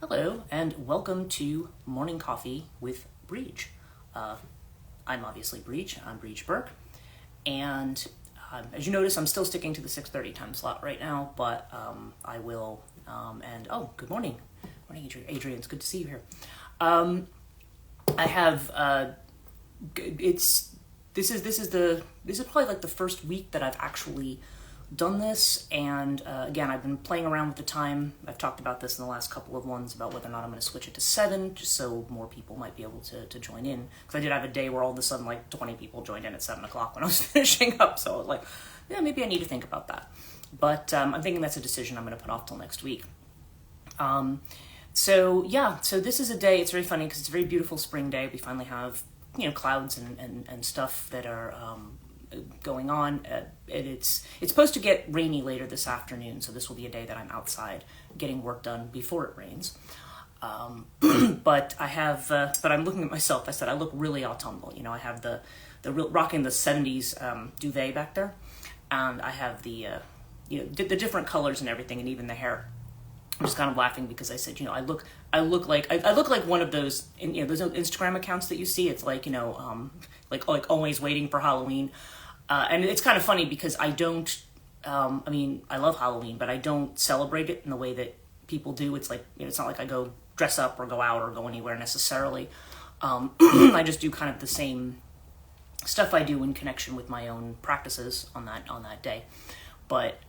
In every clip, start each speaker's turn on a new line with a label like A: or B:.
A: Hello, and welcome to Morning Coffee with Brigid. I'm obviously Brigid. I'm Brigid Burke, and as you notice, I'm still sticking to the 6:30 time slot right now. But I will. Good morning, Adrian. Adrian, it's good to see you here. I have. This is probably like the first week that I've actually done this, and again, I've been playing around with the time. I've talked about this in the last couple of ones about whether or not I'm going to switch it to 7, just so more people might be able to join in. Because I did have a day where all of a sudden like 20 people joined in at 7 o'clock when I was finishing up, so I was like, yeah, maybe I need to think about that. But I'm thinking that's a decision I'm going to put off till next week. So this is a day, it's very funny because it's a very beautiful spring day. We finally have, clouds and stuff that are going on. It's supposed to get rainy later this afternoon, so this will be a day that I'm outside getting work done before it rains. But I'm looking at myself. I said I look really autumnal. I have the rocking the 70s duvet back there, and I have the different colors and everything, and even the hair. I'm just kind of laughing because I said, I look like one of those, those Instagram accounts that you see. It's like, like always waiting for Halloween. And it's kind of funny because I don't, I love Halloween, but I don't celebrate it in the way that people do. It's like, it's not like I go dress up or go out or go anywhere necessarily. I just do kind of the same stuff I do in connection with my own practices on that day. But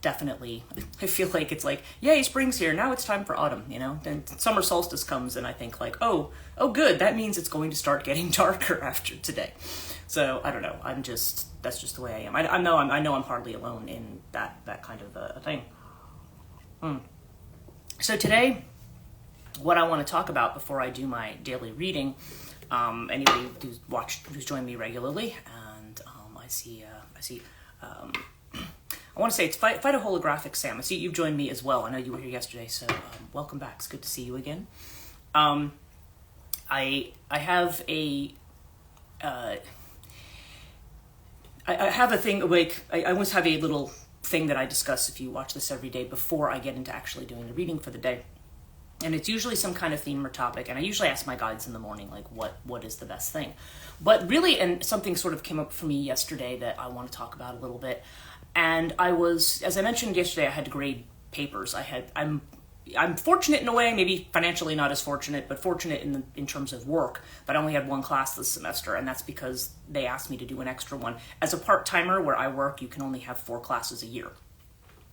A: definitely I feel like it's like, yay, spring's here. Now it's time for autumn, Then summer solstice comes and I think like, oh good. That means it's going to start getting darker after today. So I don't know. That's just the way I am. I know I'm hardly alone in that kind of a thing. So today, what I want to talk about before I do my daily reading, anybody who's joined me regularly, and I want to say it's Fight a Holographic Sam. I see you've joined me as well. I know you were here yesterday, so welcome back. It's good to see you again. I have I have a thing like I always have a little thing that I discuss if you watch this every day before I get into actually doing the reading for the day. And it's usually some kind of theme or topic, and I usually ask my guides in the morning, like, what is the best thing? But really, and something sort of came up for me yesterday that I want to talk about a little bit. And as I mentioned yesterday, I had to grade papers. I'm fortunate in a way, maybe financially not as fortunate, but fortunate in terms of work. But I only had one class this semester, and that's because they asked me to do an extra one. As a part-timer where I work, you can only have 4 classes a year.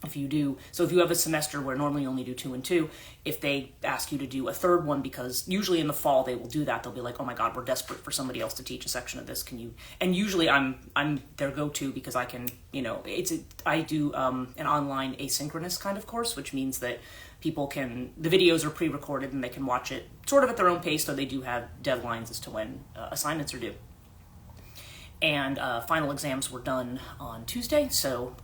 A: If you have a semester where normally you only do 2 and 2, if they ask you to do a third one, because usually in the fall they will do that, they'll be like, oh my God, we're desperate for somebody else to teach a section of this. Can you? And usually I'm their go-to because I can, I do an online asynchronous kind of course, which means that the videos are pre-recorded and they can watch it sort of at their own pace, so they do have deadlines as to when assignments are due. And final exams were done on Tuesday, so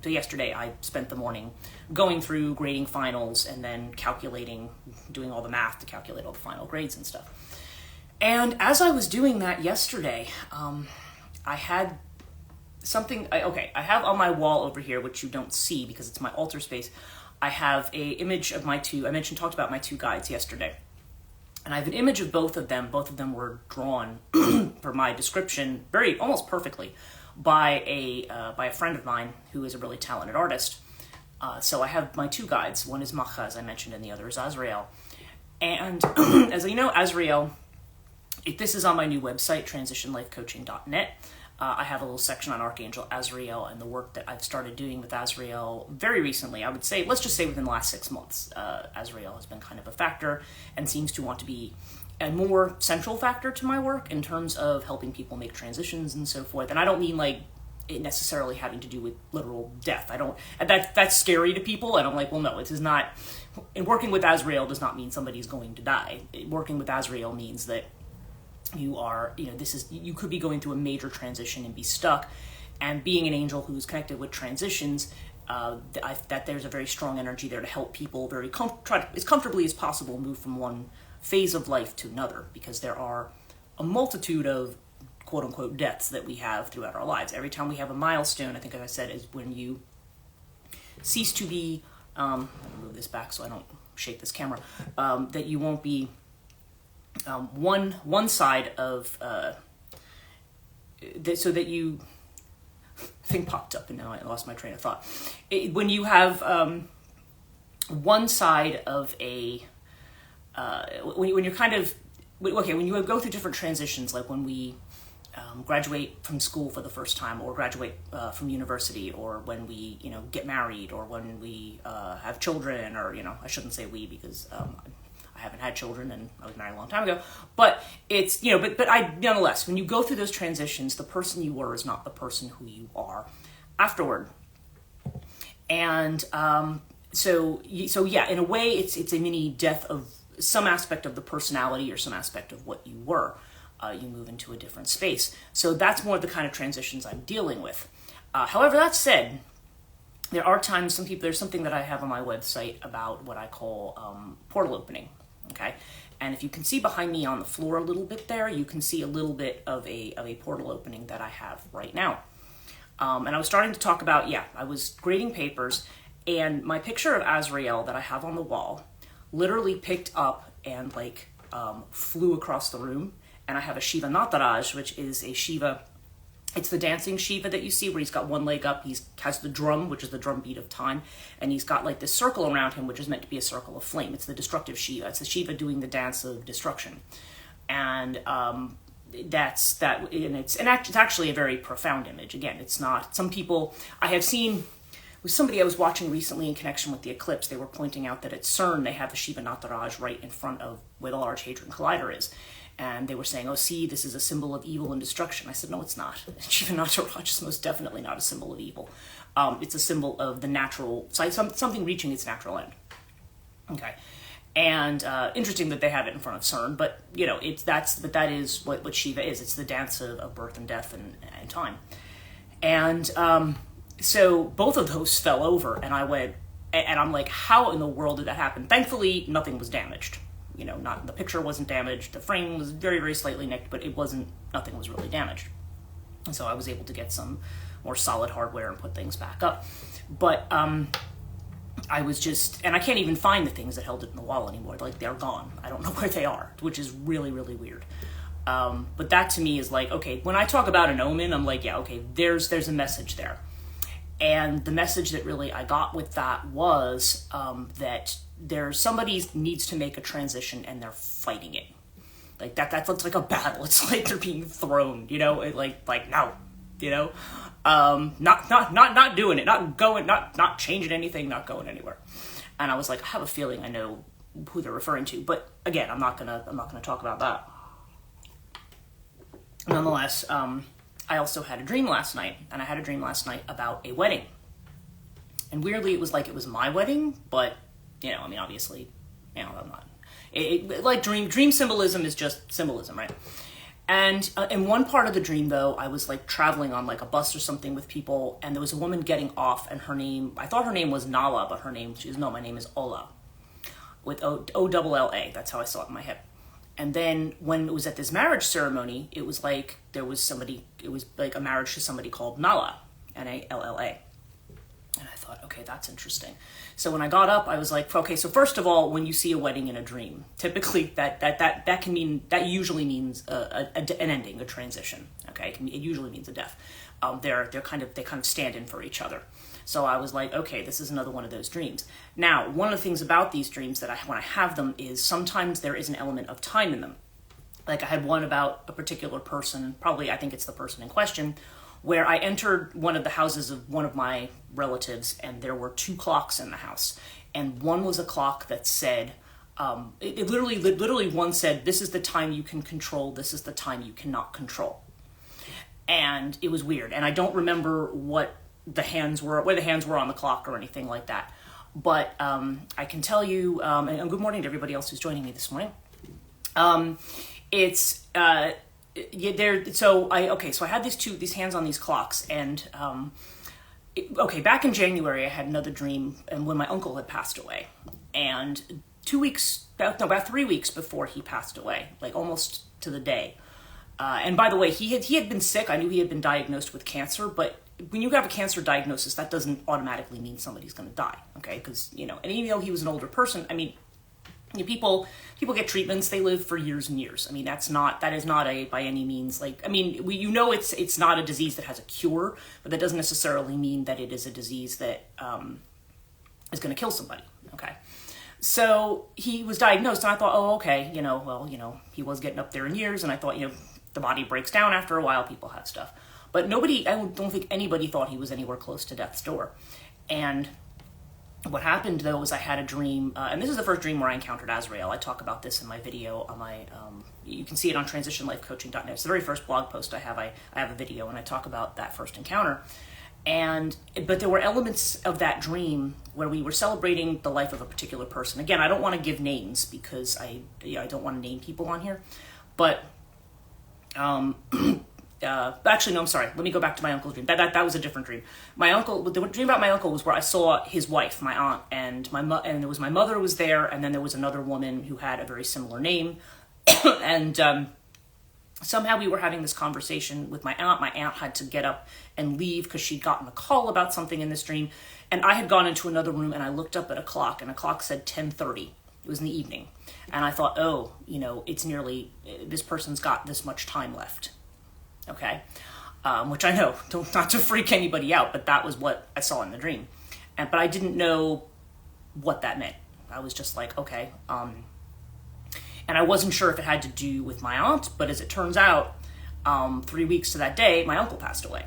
A: yesterday I spent the morning going through grading finals and then doing all the math to calculate all the final grades and stuff. And as I was doing that yesterday, I had something, I have on my wall over here, which you don't see because it's my altar space, I have a image of talked about my 2 guides yesterday. And I have an image of both of them. Both of them were drawn for my description almost perfectly by a friend of mine who is a really talented artist. So I have my 2 guides. One is Macha, as I mentioned, and the other is Azrael. And as you know, Azrael, this is on my new website, transitionlifecoaching.net. I have a little section on Archangel Azrael and the work that I've started doing with Azrael very recently. I would say, let's just say within the last 6 months, Azrael has been kind of a factor and seems to want to be a more central factor to my work in terms of helping people make transitions and so forth. And I don't mean like it necessarily having to do with literal death. That's scary to people. And I'm like, well, no, it is not. And working with Azrael does not mean somebody's going to die. Working with Azrael means that you could be going through a major transition and be stuck, and being an angel who's connected with transitions, that there's a very strong energy there to help people try to, as comfortably as possible, move from one phase of life to another, because there are a multitude of quote-unquote deaths that we have throughout our lives. Every time we have a milestone, I think, as I said, is when you cease to be Let me move this back so I don't shake this camera, that you won't be one side of so that you thing popped up and now I lost my train of thought. When you have one side of a when you're kind of when you go through different transitions, like when we graduate from school for the first time, or graduate from university, or when we get married, or when we have children, or I shouldn't say we because I haven't had children and I was married a long time ago, but it's but I nonetheless, when you go through those transitions, the person you were is not the person who you are afterward. And so yeah, in a way it's a mini death of some aspect of the personality or some aspect of what you were. You move into a different space. So that's more of the kind of transitions I'm dealing with. However, that said, there are times there's something that I have on my website about what I call portal opening. Okay, and if you can see behind me on the floor a little bit there, you can see a little bit of a portal opening that I have right now. And I was starting to talk about, I was grading papers, and my picture of Azrael that I have on the wall literally picked up and flew across the room. And I have a Shiva Nataraj, which is a Shiva. It's the dancing Shiva that you see where he's got one leg up. He has the drum, which is the drum beat of time. And he's got this circle around him, which is meant to be a circle of flame. It's the destructive Shiva. It's the Shiva doing the dance of destruction. And it's actually a very profound image. Again, it's not, some people, I have seen, with somebody I was watching recently in connection with the eclipse, they were pointing out that at CERN, they have the Shiva Nataraj right in front of where the Large Hadron Collider is. And they were saying, oh, see, this is a symbol of evil and destruction. I said, no, it's not. Shiva Nataraj is most definitely not a symbol of evil. It's a symbol of the natural, something reaching its natural end. Okay. And interesting that they have it in front of CERN, but that is what Shiva is. It's the dance of birth and death and time. And so both of those fell over, and I went, and I'm like, how in the world did that happen? Thankfully, nothing was damaged. Not the picture wasn't damaged. The frame was very, very slightly nicked, but nothing was really damaged. And so I was able to get some more solid hardware and put things back up. But I was just, and I can't even find the things that held it in the wall anymore. They're gone. I don't know where they are, which is really, really weird. But that to me is okay, when I talk about an omen, I'm okay, there's a message there. And the message that really I got with that was that somebody needs to make a transition and they're fighting it. That looks like a battle. It's like they're being thrown, no, not doing it, not going, not changing anything, not going anywhere. And I was I have a feeling I know who they're referring to, but again, I'm not gonna talk about that. Nonetheless, I also had a dream last night, and I had a dream last night about a wedding. And weirdly, it was my wedding, but obviously, I'm not. Dream symbolism is just symbolism, right? And in one part of the dream, though, I was traveling on a bus or something with people, and there was a woman getting off, and her name, I thought her name was Nala, but my name is Ola, with O-double-L-A. That's how I saw it in my head. And then when it was at this marriage ceremony, it was there was somebody, it was a marriage to somebody called Nala, N-A-L-L-A. And I thought, okay, that's interesting. So when I got up, I was okay, so first of all, when you see a wedding in a dream, typically that usually means an ending, a transition. Okay, it usually means a death. They kind of stand in for each other. So I was okay, this is another one of those dreams. Now, one of the things about these dreams that when I have them is sometimes there is an element of time in them. I had one about a particular person, probably I think it's the person in question, where I entered one of the houses of one of my relatives, and there were 2 clocks in the house. And one was a clock that said, it literally one said, this is the time you can control, this is the time you cannot control. And it was weird. And I don't remember where the hands were on the clock or anything like that. But I can tell you, and good morning to everybody else who's joining me this morning. So I had these hands on these clocks, and back in January I had another dream, and when my uncle had passed away, and about 3 weeks before he passed away, almost to the day. And by the way, he had been sick. I knew he had been diagnosed with cancer, but when you have a cancer diagnosis, that doesn't automatically mean somebody's going to die, okay? Because, you know, and even though he was an older person, I mean, you know, people get treatments, they live for years and years. I mean, that is not a, by any means, like, I mean, you know, it's not a disease that has a cure, but that doesn't necessarily mean that it is a disease that is going to kill somebody, okay? So he was diagnosed, and I thought, oh, okay, you know, well, you know, he was getting up there in years, and I thought, you know, the body breaks down after a while, people have stuff. But nobody, I don't think anybody thought he was anywhere close to death's door. And what happened, though, was I had a dream, and this is the first dream where I encountered Azrael. I talk about this in my video on my, you can see it on transitionlifecoaching.net. It's the very first blog post I have a video, and I talk about that first encounter. But there were elements of that dream where we were celebrating the life of a particular person. Again, I don't want to give names because I don't want to name people on here. But actually, no, I'm sorry. Let me go back to my uncle's dream. That was a different dream. The dream about my uncle was where I saw his wife, my aunt, and there was my mother was there, and then there was another woman who had a very similar name, and somehow we were having this conversation with my aunt. My aunt had to get up and leave because she'd gotten a call about something in this dream. And I had gone into another room and I looked up at a clock, and a clock said 10:30. It was in the evening. And I thought, oh, you know, it's nearly, this person's got this much time left. Okay. Which I know, not to freak anybody out, but that was what I saw in the dream. But I didn't know what that meant. I was just like, okay, and I wasn't sure if it had to do with my aunt, but as it turns out, 3 weeks to that day, my uncle passed away.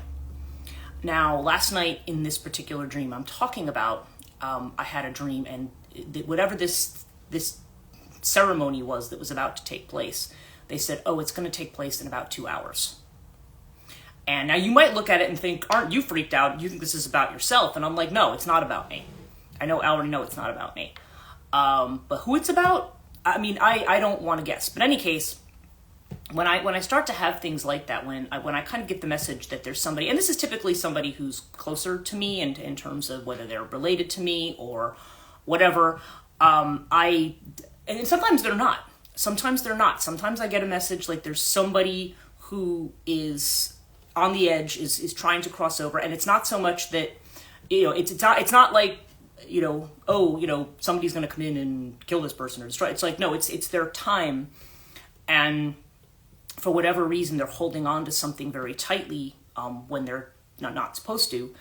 A: Now, last night in this particular dream I'm talking about, I had a dream, and whatever this ceremony was that was about to take place, they said, oh, it's going to take place in about 2 hours. And now you might look at it and think, aren't you freaked out? You think this is about yourself. And I'm like, no, it's not about me. I already know it's not about me. But who it's about, I mean, I don't want to guess. But in any case, when I start to have things like that, when I kind of get the message that there's somebody, and this is typically somebody who's closer to me in terms of whether they're related to me or whatever, and sometimes they're not. Sometimes they're not. Sometimes I get a message like there's somebody who is on the edge, is trying to cross over, and it's not so much that, you know, it's not like, you know, oh, you know, somebody's going to come in and kill this person or destroy. It's like, no, it's their time, and for whatever reason, they're holding on to something very tightly when they're not supposed to,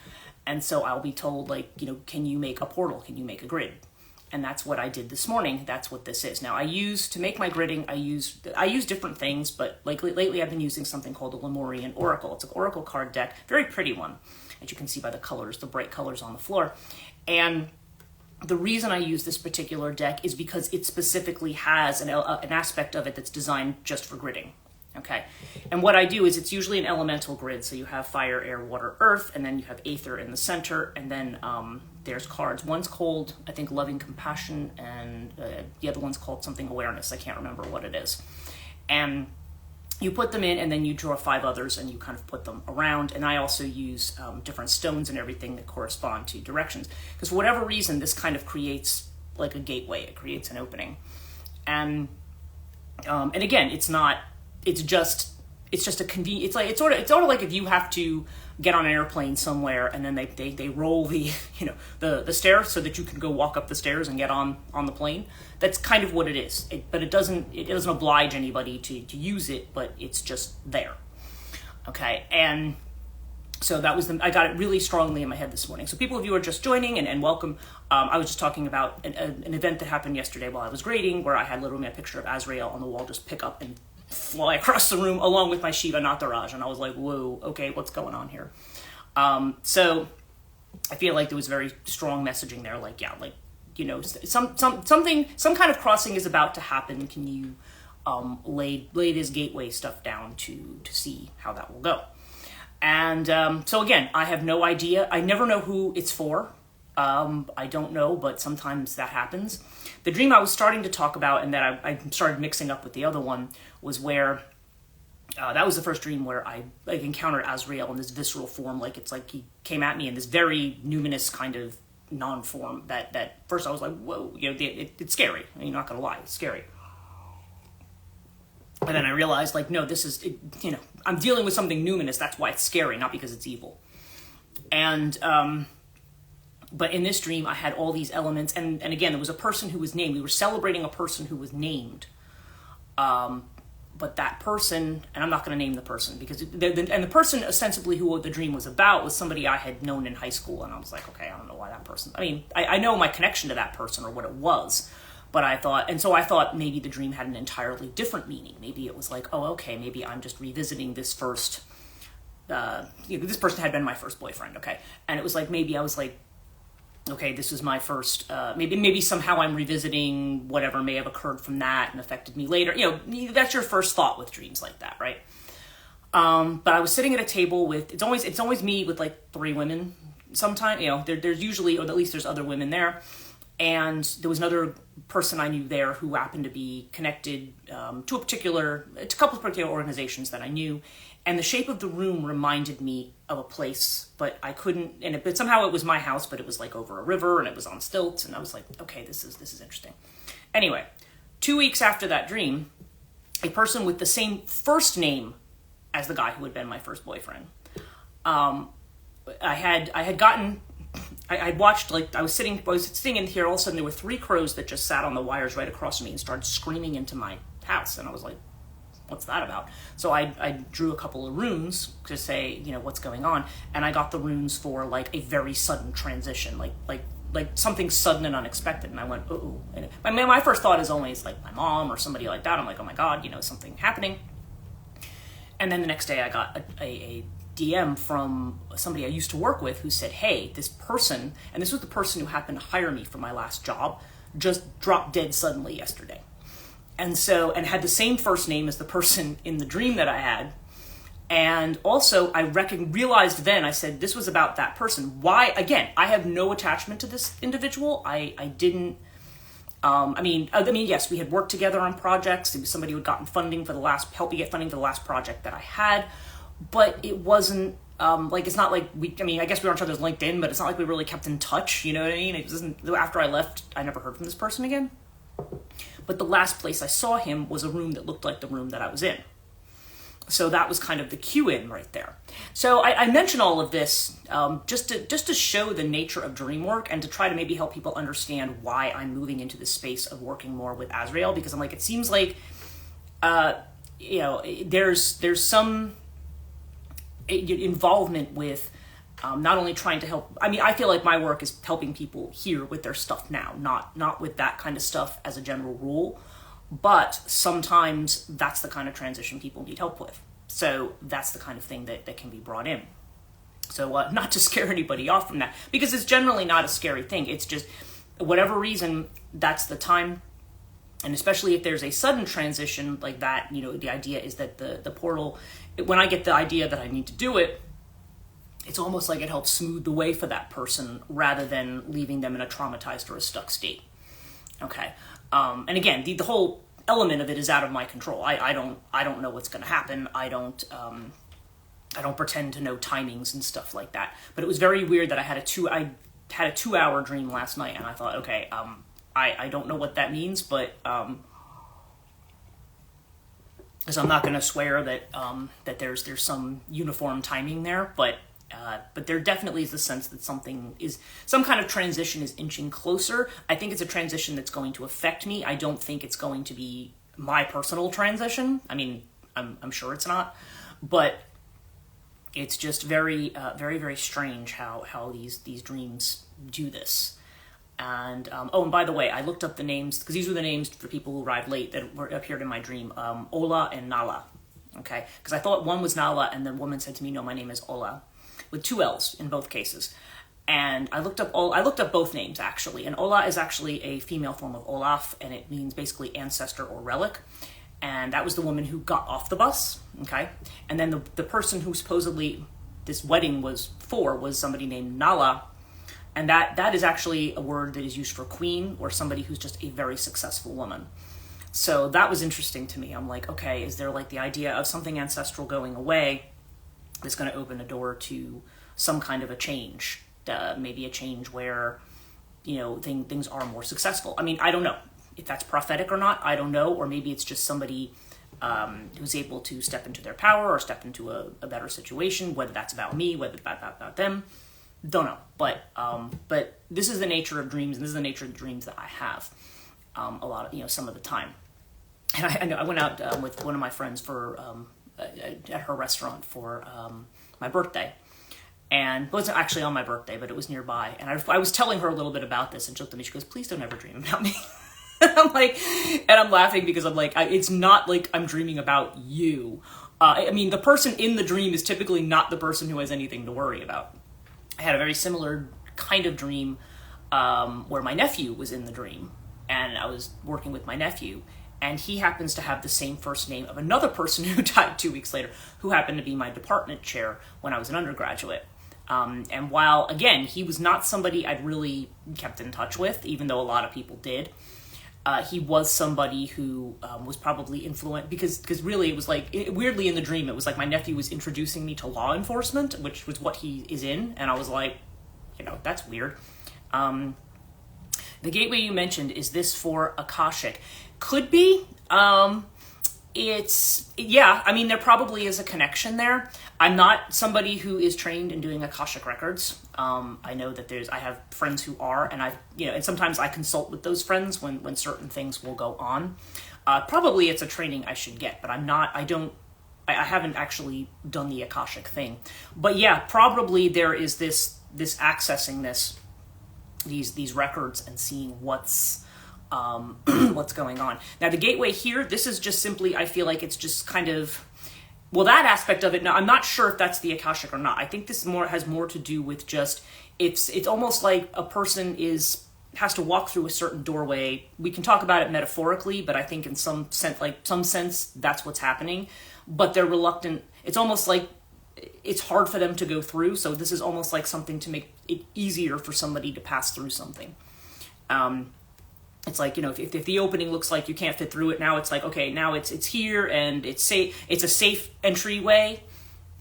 A: and so I'll be told, like, you know, can you make a portal? Can you make a grid? And that's what I did this morning. That's what this is. Now, to make my gridding, I use different things, but like lately I've been using something called a Lemurian Oracle. It's an Oracle card deck, very pretty one, as you can see by the colors, the bright colors on the floor. And the reason I use this particular deck is because it specifically has an aspect of it that's designed just for gridding. Okay, and what I do is it's usually an elemental grid, so you have fire, air, water, earth, and then you have aether in the center, and then there's cards. One's called, I think, Loving Compassion, and the other one's called something Awareness. I can't remember what it is. And you put them in, and then you draw 5 others, and you kind of put them around. And I also use different stones and everything that correspond to directions, because for whatever reason, this kind of creates like a gateway. It creates an opening, and again, it's just a convenient. It's sort of like if you have to get on an airplane somewhere and then they roll the, you know, the stairs so that you can go walk up the stairs and get on the plane. That's kind of what it is. But it doesn't oblige anybody to use it, but it's just there. Okay, and so that was I got it really strongly in my head this morning. So people, if you are just joining, and welcome, I was just talking about an event that happened yesterday while I was grading, where I had literally a picture of Azrael on the wall just pick up and fly across the room along with my Shiva Nataraj, and I was like, whoa, okay, what's going on here? So I feel like there was very strong messaging there, like, yeah, like, you know, some kind of crossing is about to happen. Can you lay this gateway stuff down to see how that will go? And so again, I have no idea. I never know who it's for. I don't know, but sometimes that happens. The dream I was starting to talk about, and that I started mixing up with the other one, was where that was the first dream where I like encountered Azrael in this visceral form. Like, it's like he came at me in this very numinous kind of non-form that first I was like, whoa, you know, it's scary. You're not gonna lie, it's scary. And then I realized, like, no, this is, you know, I'm dealing with something numinous. That's why it's scary, not because it's evil. And but in this dream, I had all these elements, and again, there was a person who was named. We were celebrating a person who was named. But that person, and I'm not going to name the person, because the person ostensibly who the dream was about was somebody I had known in high school, and I was like, okay, I don't know why that person. I mean, I know my connection to that person or what it was, but I thought maybe the dream had an entirely different meaning. Maybe it was like, oh, okay, maybe I'm just revisiting this first. This person had been my first boyfriend, okay, and it was like maybe I was like, okay, this is my first, maybe somehow I'm revisiting whatever may have occurred from that and affected me later. That's your first thought with dreams like that, right? But I was sitting at a table with, it's always me with like 3 women. Sometimes, there's usually, or at least there's other women there. And there was another person I knew there who happened to be connected to a couple of particular organizations that I knew. And the shape of the room reminded me of a place, but I couldn't, but somehow it was my house, but it was like over a river and it was on stilts. And I was like, okay, this is interesting. Anyway, 2 weeks after that dream, a person with the same first name as the guy who had been my first boyfriend, I was sitting in here, all of a sudden there were 3 crows that just sat on the wires right across from me and started screaming into my house. And I was like, what's that about? So I drew a couple of runes to say, what's going on. And I got the runes for like a very sudden transition, like something sudden and unexpected. And I went, oh. And my first thought is always like my mom or somebody like that. I'm like, oh my God, something happening. And then the next day I got a DM from somebody I used to work with who said, hey, this person, and this was the person who happened to hire me for my last job, just dropped dead suddenly yesterday. And had the same first name as the person in the dream that I had. And also I realized then, I said, this was about that person. Why? Again, I have no attachment to this individual. I didn't, yes, we had worked together on projects. It was somebody who had gotten funding helped me get funding for the last project that I had. But it wasn't, it's not like I guess we were on each other's LinkedIn, but it's not like we really kept in touch, you know what I mean? It doesn't, after I left, I never heard from this person again. But the last place I saw him was a room that looked like the room that I was in. So that was kind of the cue in right there. So I mention all of this just to show the nature of dream work and to try to maybe help people understand why I'm moving into this space of working more with Azrael, because I'm like, it seems like, there's some involvement with not only trying to help. I feel like my work is helping people here with their stuff now, not with that kind of stuff as a general rule, but sometimes that's the kind of transition people need help with. So that's the kind of thing that can be brought in. So not to scare anybody off from that, because it's generally not a scary thing. It's just, whatever reason, that's the time. And especially if there's a sudden transition like that, the idea is that the portal, when I get the idea that I need to do it, it's almost like it helps smooth the way for that person rather than leaving them in a traumatized or a stuck state. Okay. And again, the whole element of it is out of my control. I don't know what's going to happen. I don't pretend to know timings and stuff like that. But it was very weird that I had a 2-hour dream last night, and I thought, okay, I don't know what that means, but because I'm not going to swear that there's some uniform timing there, but there definitely is the sense that some kind of transition is inching closer. I think it's a transition that's going to affect me. I don't think it's going to be my personal transition. I'm sure it's not, but it's just very, very, very strange how these dreams do this. And and by the way, I looked up the names, because these were the names for people who arrived late that appeared in my dream. Ola and Nala. Okay, because I thought one was Nala, and the woman said to me, "No, my name is Ola," with 2 L's in both cases. And I looked up both names actually. And Ola is actually a female form of Olaf, and it means basically ancestor or relic. And that was the woman who got off the bus. Okay, and then the person who supposedly this wedding was for was somebody named Nala. And that is actually a word that is used for queen or somebody who's just a very successful woman. So that was interesting to me. I'm like, okay, is there like the idea of something ancestral going away that's going to open a door to some kind of a change? Maybe a change where, things are more successful. I don't know if that's prophetic or not. I don't know. Or maybe it's just somebody who's able to step into their power or step into a better situation, whether that's about me, whether that's about them. Don't know, but this is the nature of dreams, and this is the nature of the dreams that I have a lot of, some of the time. And I went out with one of my friends for at her restaurant for my birthday. And it wasn't actually on my birthday, but it was nearby. And I was telling her a little bit about this, and she looked at me, she goes, please don't ever dream about me. And I'm laughing because I'm like, it's not like I'm dreaming about you. I mean, the person in the dream is typically not the person who has anything to worry about. I had a very similar kind of dream where my nephew was in the dream, and I was working with my nephew, and he happens to have the same first name of another person who died 2 weeks later, who happened to be my department chair when I was an undergraduate. And while, again, he was not somebody I'd really kept in touch with, even though a lot of people did, he was somebody who was probably influenced, because really it was like, weirdly in the dream, it was like my nephew was introducing me to law enforcement, which was what he is in, and I was like, that's weird. The gateway you mentioned, is this for Akashic? Could be. There probably is a connection there. I'm not somebody who is trained in doing Akashic records. I know that I have friends who are, and and sometimes I consult with those friends when certain things will go on. Probably it's a training I should get, but I haven't actually done the Akashic thing. But yeah, probably there is this accessing these records and seeing what's going on. Now the gateway here, this is just simply, I feel like it's just kind of, that aspect of it, now I'm not sure if that's the Akashic or not. I think this has more to do with just, it's almost like a person has to walk through a certain doorway. We can talk about it metaphorically, but I think in some sense that's what's happening, but they're reluctant. It's almost like it's hard for them to go through, so this is almost like something to make it easier for somebody to pass through something. It's like, if the opening looks like you can't fit through it, now it's like, okay, now it's here, and it's a safe entryway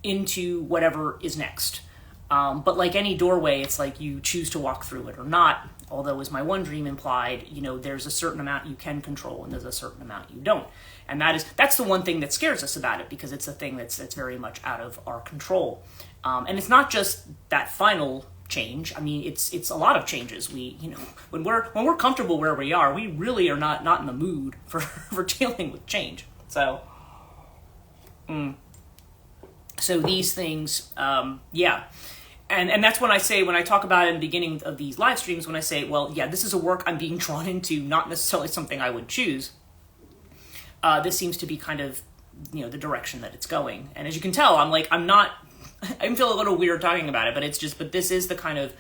A: into whatever is next. But like any doorway, it's like you choose to walk through it or not. Although, as my one dream implied, there's a certain amount you can control and there's a certain amount you don't. And that's the one thing that scares us about it, because it's a thing that's very much out of our control. And it's not just that final change. I mean, it's a lot of changes. When we're comfortable where we are, we really are not in the mood for dealing with change. So these things, And that's when I talk about it in the beginning of these live streams, when I say, this is a work I'm being drawn into, not necessarily something I would choose. This seems to be kind of, the direction that it's going. And as you can tell, I feel a little weird talking about it, but this is the kind of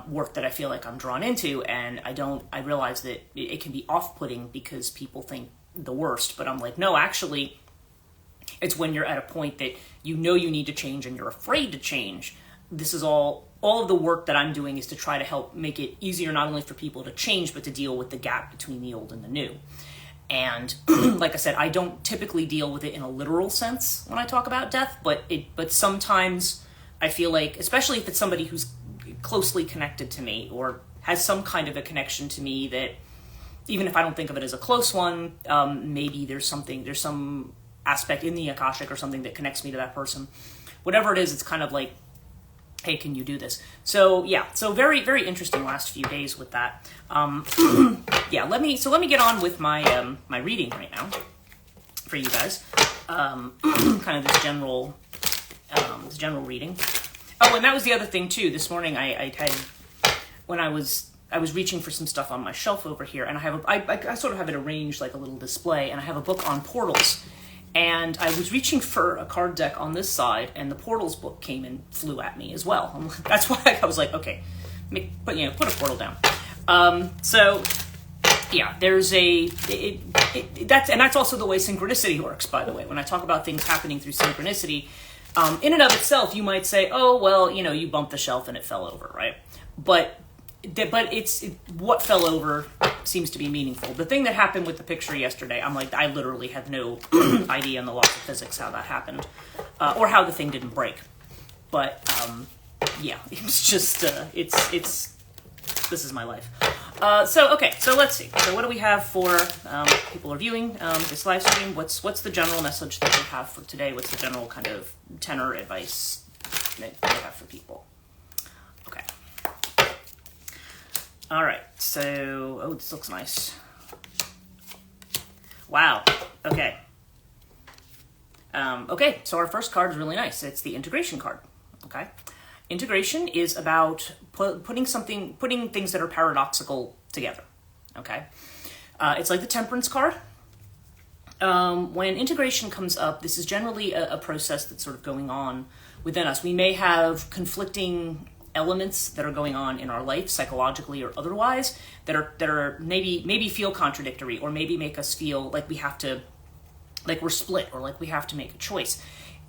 A: work that I feel like I'm drawn into, and I realize that it can be off-putting because people think the worst, but I'm like, no, actually, it's when you're at a point that you need to change and you're afraid to change. This is all of the work that I'm doing is to try to help make it easier not only for people to change, but to deal with the gap between the old and the new. And like I said, I don't typically deal with it in a literal sense when I talk about death, but sometimes I feel like, especially if it's somebody who's closely connected to me or has some kind of a connection to me, that even if I don't think of it as a close one, maybe there's some aspect in the Akashic or something that connects me to that person. Whatever it is, it's kind of like, hey, can you do this? So very, very interesting last few days with that. Let me get on with my my reading right now for you guys. Kind of this general reading. Oh, and that was the other thing too. This morning I had, when I was reaching for some stuff on my shelf over here, and I sort of have it arranged like a little display, and I have a book on portals. And I was reaching for a card deck on this side, and the Portals book came and flew at me as well. That's why I was like, okay, put a portal down. There's that's also the way synchronicity works, by the way. When I talk about things happening through synchronicity, in and of itself, you might say, oh, well, you bumped the shelf and it fell over, right? But what fell over seems to be meaningful. The thing that happened with the picture yesterday, I'm like, I literally have no idea in the laws of physics how that happened, or how the thing didn't break. But it was just this is my life. So let's see. So what do we have for people are viewing this live stream? What's the general message that we have for today? What's the general kind of tenor advice that we have for people? All right, so, oh, this looks nice. Wow, okay. Okay, so our first card is really nice. It's the integration card, okay? Integration is about putting things that are paradoxical together, okay? It's like the temperance card. When integration comes up, this is generally a process that's sort of going on within us. We may have conflicting elements that are going on in our life, psychologically or otherwise, that are maybe feel contradictory, or maybe make us feel like we have to, like we're split, or like we have to make a choice.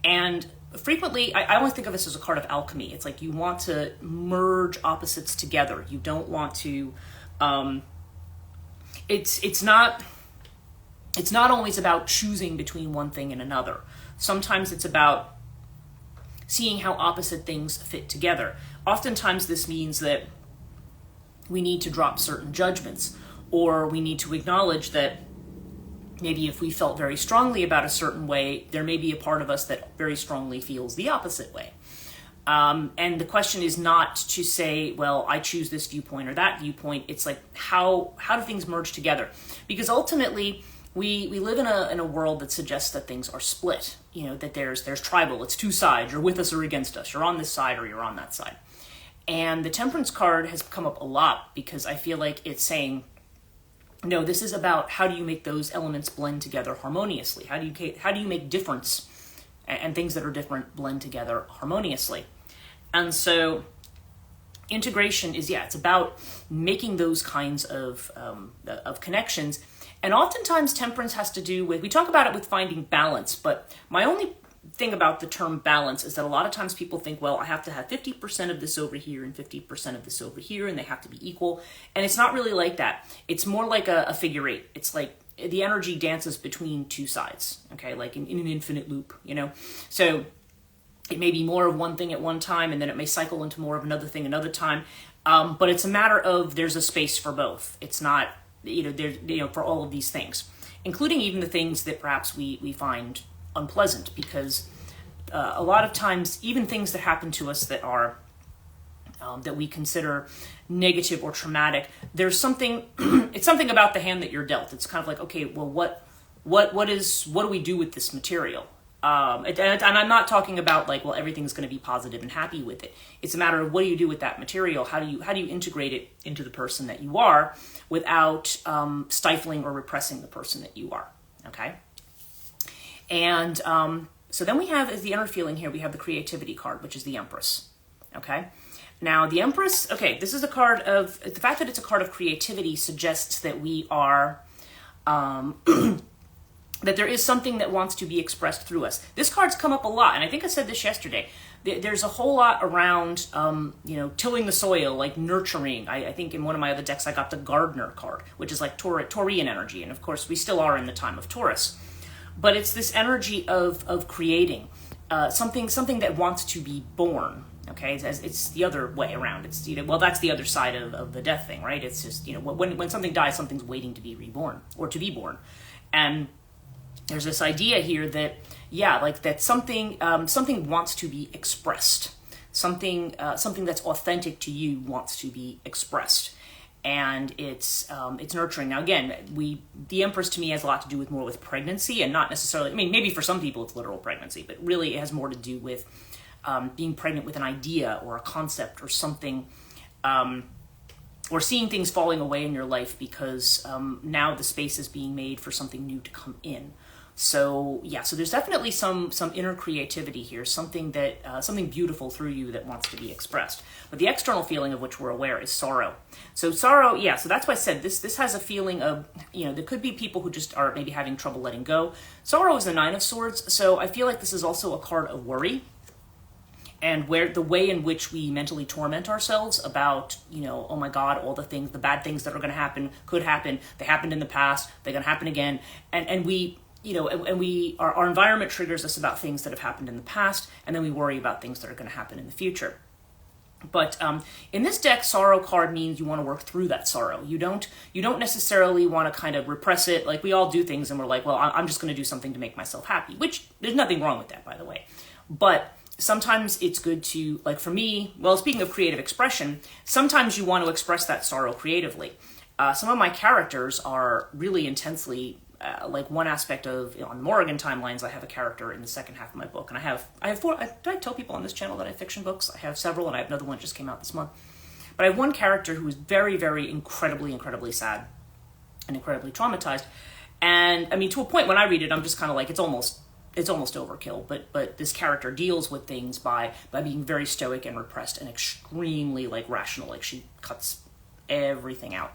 A: And frequently, I always think of this as a card of alchemy. It's like you want to merge opposites together. You don't want to. It's not always about choosing between one thing and another. Sometimes it's about seeing how opposite things fit together. Oftentimes this means that we need to drop certain judgments, or we need to acknowledge that maybe if we felt very strongly about a certain way, there may be a part of us that very strongly feels the opposite way. And the question is not to say, well, I choose this viewpoint or that viewpoint. It's like, how do things merge together? Because ultimately, we live in a world that suggests that things are split. You know, that there's tribal, it's two sides, you're with us or against us, you're on this side or you're on that side. And the temperance card has come up a lot because I feel like it's saying, no, this is about how do you make those elements blend together harmoniously? How do you make difference and things that are different blend together harmoniously? And so integration is, it's about making those kinds of connections. And oftentimes temperance has to do with, we talk about it with finding balance, but my only thing about the term balance is that a lot of times people think, well, I have to have 50% of this over here and 50% of this over here, and they have to be equal. And it's not really like that. It's more like a figure eight. It's like the energy dances between two sides, okay, like in an infinite loop, you know? So it may be more of one thing at one time, and then it may cycle into more of another thing another time. But it's a matter of there's a space for both. It's not, for all of these things, including even the things that perhaps we find unpleasant, because a lot of times, even things that happen to us that are that we consider negative or traumatic, there's something. It's something about the hand that you're dealt. It's kind of like, okay, well, what do we do with this material? And I'm not talking about like, well, everything's going to be positive and happy with it. It's a matter of what do you do with that material? How do you integrate it into the person that you are without stifling or repressing the person that you are? Okay. And so then we have, as the inner feeling here, we have the creativity card, which is the Empress. Okay. Now the Empress, okay, this is a card of, the fact that it's a card of creativity suggests that we are, that there is something that wants to be expressed through us. This card's come up a lot, and I think I said this yesterday. There's a whole lot around, tilling the soil, like nurturing. I think in one of my other decks I got the Gardener card, which is like Taurian energy, and of course we still are in the time of Taurus. But it's this energy of creating something that wants to be born. Okay, it's the other way around. It's that's the other side of the death thing, right? It's just when something dies, something's waiting to be reborn or to be born, and there's this idea here that that something wants to be expressed. Something that's authentic to you wants to be expressed. And it's nurturing. Now again, the Empress to me has a lot to do with more with pregnancy, and not necessarily, maybe for some people it's literal pregnancy, but really it has more to do with being pregnant with an idea or a concept or something, or seeing things falling away in your life because now the space is being made for something new to come in. So so there's definitely some inner creativity here, something beautiful through you that wants to be expressed. But the external feeling of which we're aware is sorrow. So sorrow, so that's why I said this has a feeling of, there could be people who just are maybe having trouble letting go. Sorrow is the Nine of Swords, so I feel like this is also a card of worry. And where the way in which we mentally torment ourselves about, oh my God, all the bad things that are going to happen, could happen, they happened in the past, they're going to happen again, and we, our environment triggers us about things that have happened in the past, and then we worry about things that are going to happen in the future. But in this deck, sorrow card means you want to work through that sorrow. You don't necessarily want to kind of repress it. Like we all do things and we're like, well, I'm just going to do something to make myself happy, which there's nothing wrong with that, by the way. But sometimes it's good to, like for me, well, speaking of creative expression, sometimes you want to express that sorrow creatively. Some of my characters are really intensely, like one aspect of, on the Morrigan timelines, I have a character in the second half of my book, and I have four. Did I tell people on this channel that I have fiction books? I have several, and I have another one that just came out this month. But I have one character who is very, very incredibly sad and incredibly traumatized. And I mean, to a point when I read it, I'm just kind of like, it's almost overkill. But this character deals with things by being very stoic and repressed and extremely like rational. Like she cuts everything out.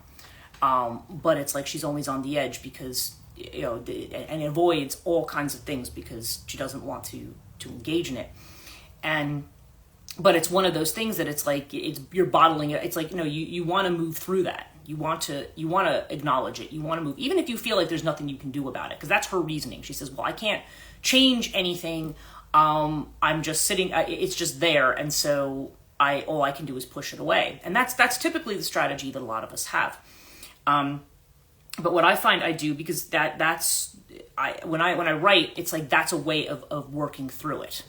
A: But it's like she's always on the edge because, and avoids all kinds of things because she doesn't want to engage in it. But it's one of those things that it's like, you're bottling it. It's like, you want to move through that. You want to acknowledge it. You want to move, even if you feel like there's nothing you can do about it. Because that's her reasoning. She says, well, I can't change anything. I'm just sitting, it's just there. And so all I can do is push it away. And that's typically the strategy that a lot of us have. But what I find I do, because when I write, it's like, that's a way of working through it.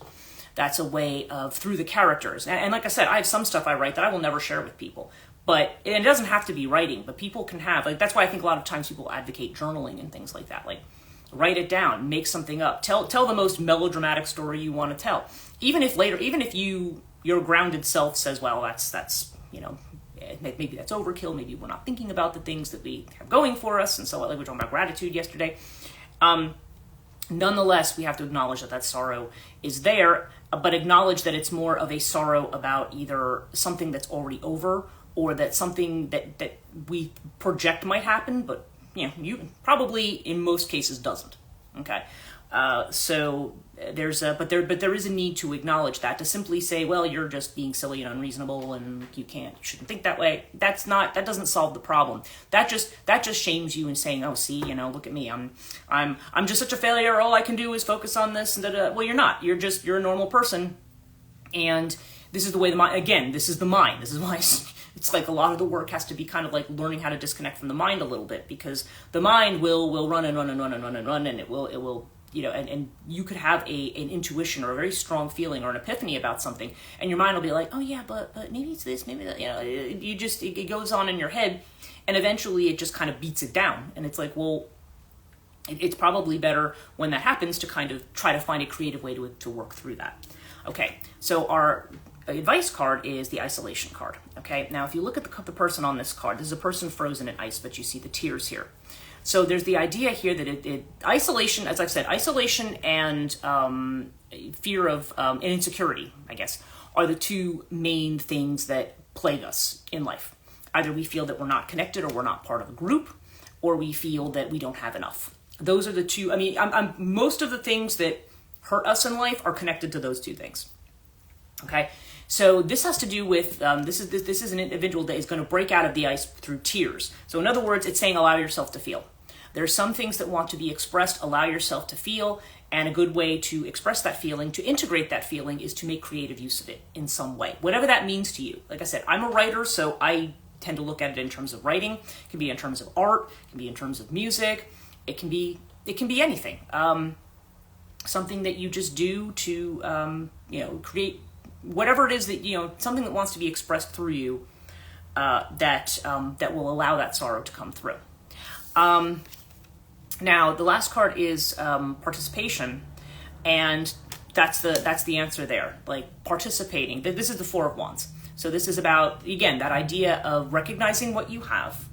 A: That's a way of, through the characters. And like I said, I have some stuff I write that I will never share with people. And it doesn't have to be writing, but people can have, like, that's why I think a lot of times people advocate journaling and things like that. Like, write it down, make something up, tell the most melodramatic story you want to tell. Even if your grounded self says, well, that's maybe that's overkill, maybe we're not thinking about the things that we have going for us, and so like we were talking about gratitude yesterday. Nonetheless, we have to acknowledge that sorrow is there, but acknowledge that it's more of a sorrow about either something that's already over or that something that we project might happen, but you probably in most cases doesn't. Okay, so there is a need to acknowledge that, to simply say, well, you're just being silly and unreasonable, and you shouldn't think that way. That doesn't solve the problem. That just shames you and saying, oh, see, look at me, I'm just such a failure. All I can do is focus on this. And well, you're not. You're a normal person, and this is the way the mind. Again, this is the mind. This is why it's like a lot of the work has to be kind of like learning how to disconnect from the mind a little bit, because the mind will run and run and run and run and run, and it will. And you could have an intuition or a very strong feeling or an epiphany about something, and your mind will be like, oh yeah, but maybe it's this, maybe that, it goes on in your head, and eventually it just kind of beats it down. And it's like, well, it's probably better when that happens to kind of try to find a creative way to work through that. Okay, so our advice card is the isolation card. Okay, now if you look at the person on this card, this is a person frozen in ice, but you see the tears here. So there's the idea here that isolation, as I've said, isolation and fear of and insecurity, I guess, are the two main things that plague us in life. Either we feel that we're not connected, or we're not part of a group, or we feel that we don't have enough. Those are the two. I mean, most of the things that hurt us in life are connected to those two things. Okay, so this has to do with this is an individual that is going to break out of the ice through tears. So in other words, it's saying allow yourself to feel. There are some things that want to be expressed, allow yourself to feel, and a good way to express that feeling, to integrate that feeling, is to make creative use of it in some way, whatever that means to you. Like I said, I'm a writer, so I tend to look at it in terms of writing. It can be in terms of art, it can be in terms of music, it can be anything. Something that you just do to create whatever it is that something that wants to be expressed through you, that will allow that sorrow to come through. Now, the last card is participation, and that's the answer there. Like, participating. This is the Four of Wands. So this is about, again, that idea of recognizing what you have.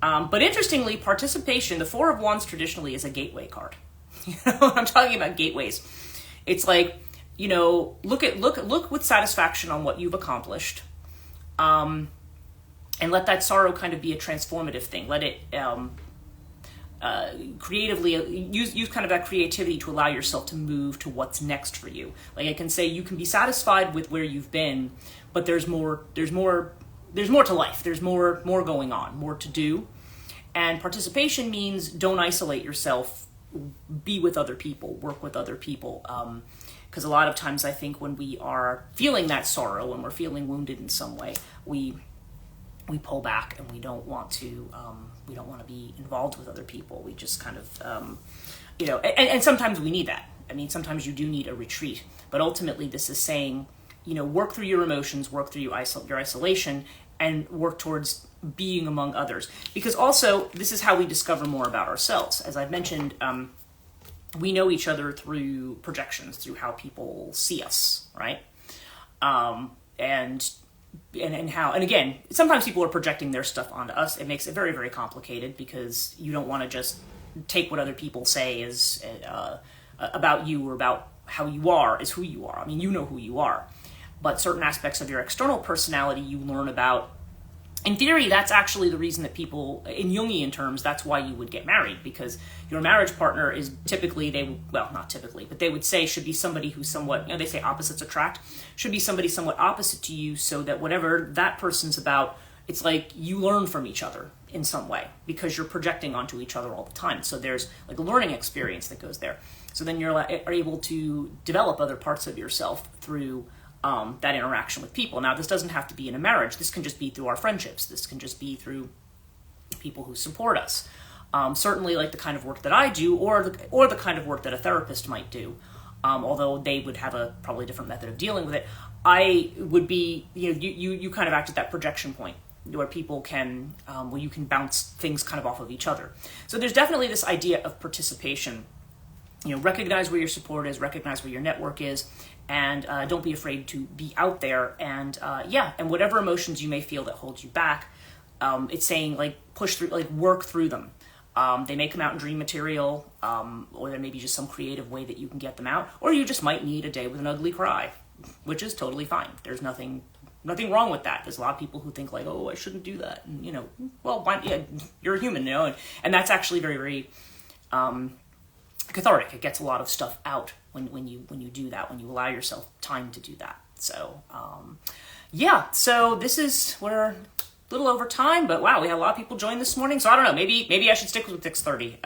A: But interestingly, participation, the Four of Wands traditionally is a gateway card. I'm talking about gateways. It's like, look with satisfaction on what you've accomplished, and let that sorrow kind of be a transformative thing. Let it creatively use kind of that creativity to allow yourself to move to what's next for you. Like I can say, you can be satisfied with where you've been, but there's more to life. There's more going on, more to do. And participation means don't isolate yourself. Be with other people, work with other people. Because a lot of times I think when we are feeling that sorrow, when we're feeling wounded in some way, we pull back, and we don't want to be involved with other people. We just kind of, and sometimes we need that. I mean, sometimes you do need a retreat, but ultimately this is saying, work through your emotions, work through your isolation, and work towards being among others. Because also, this is how we discover more about ourselves. As I've mentioned, we know each other through projections, through how people see us, right? And again, sometimes people are projecting their stuff onto us. It makes it very, very complicated because you don't want to just take what other people say is about you or about how you are is who you are. I mean, you know who you are. But certain aspects of your external personality you learn about. In theory, that's actually the reason that people, in Jungian terms, that's why you would get married, because your marriage partner is typically, not typically, but they would say should be somebody who's somewhat, they say opposites attract, should be somebody somewhat opposite to you, so that whatever that person's about, it's like you learn from each other in some way, because you're projecting onto each other all the time. So there's like a learning experience that goes there. So then you're able to develop other parts of yourself through that interaction with people. Now, this doesn't have to be in a marriage. This can just be through our friendships. This can just be through people who support us. Certainly, like the kind of work that I do, or the kind of work that a therapist might do. Although they would have a probably different method of dealing with it. I would be, you kind of act at that projection point where people can, where you can bounce things kind of off of each other. So there's definitely this idea of participation. Recognize where your support is, recognize where your network is, and don't be afraid to be out there. And and whatever emotions you may feel that hold you back, it's saying push through, work through them. They may come out in dream material, or there may be just some creative way that you can get them out, or you just might need a day with an ugly cry, which is totally fine. There's nothing wrong with that. There's a lot of people who think I shouldn't do that, and you're a human, and that's actually very, very cathartic. It gets a lot of stuff out when you do that, when you allow yourself time to do that. So so we're a little over time, but wow, we had a lot of people join this morning. So I don't know, maybe I should stick with 6:30.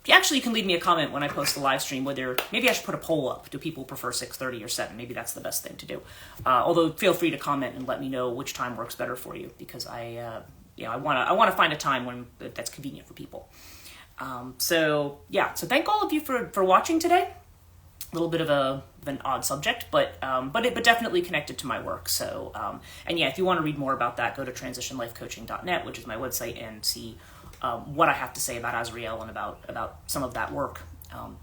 A: Actually, you can leave me a comment when I post the live stream whether maybe I should put a poll up. Do people prefer 6:30 or 7? Maybe that's the best thing to do. Although feel free to comment and let me know which time works better for you, because I want to find a time that's convenient for people. So thank all of you for watching today. A little bit of an odd subject, but definitely connected to my work. So, if you want to read more about that, go to transitionlifecoaching.net, which is my website, and see what I have to say about Azrael and about some of that work.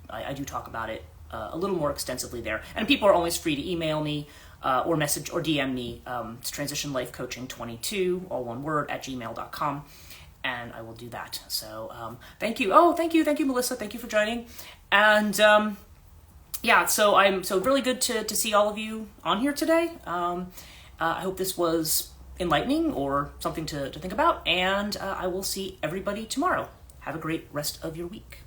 A: I do talk about it a little more extensively there. And people are always free to email me or message or DM me. It's transitionlifecoaching22, all one word, @gmail.com. And I will do that. So thank you. Oh, thank you, Melissa. Thank you for joining. And so I'm really good to see all of you on here today. I hope this was enlightening or something to think about. And I will see everybody tomorrow. Have a great rest of your week.